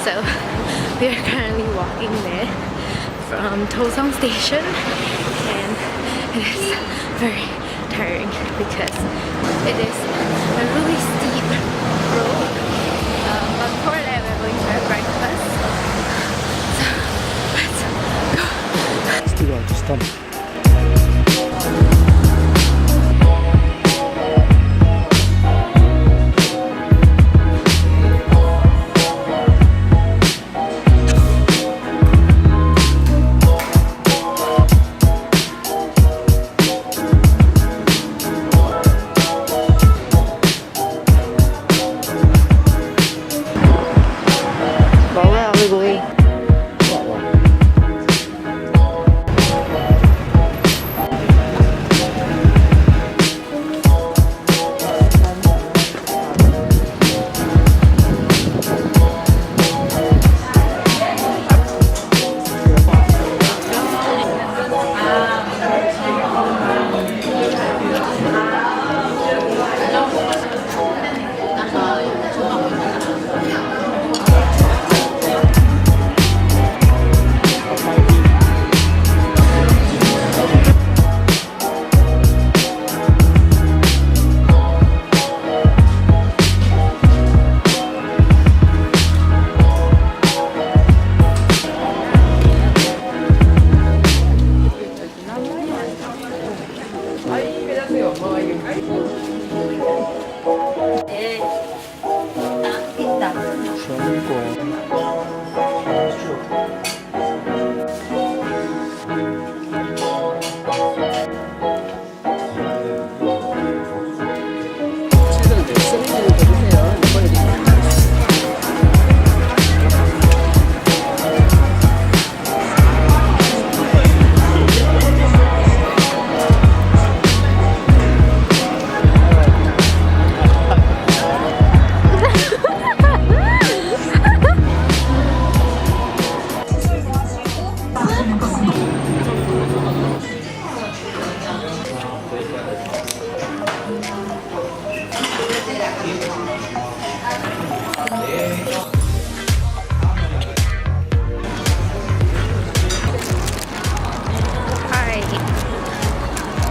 So we are currently walking there from Pusan station, and it is very tiring because it is a really steep road. But before that we're going to have breakfast. So let's go. Still got to stop.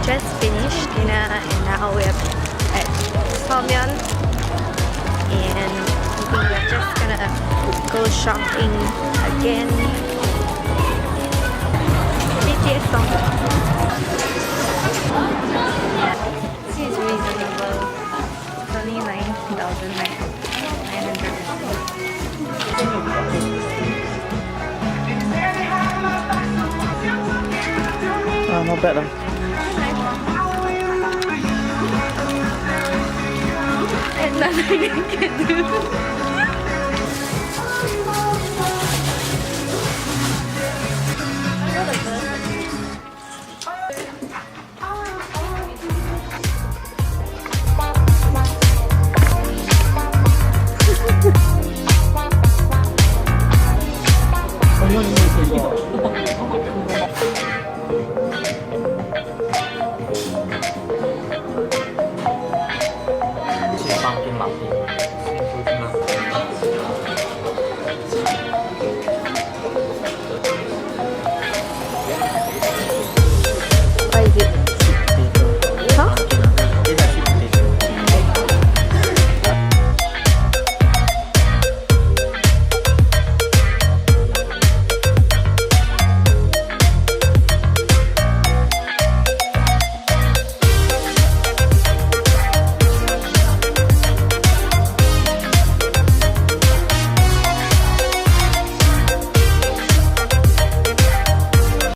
Just finished dinner and now we're at Gamcheon, and I think we're just gonna go shopping again. BTS song. This is reasonable. It's only 9,900. Not bad though. And nothing I can do.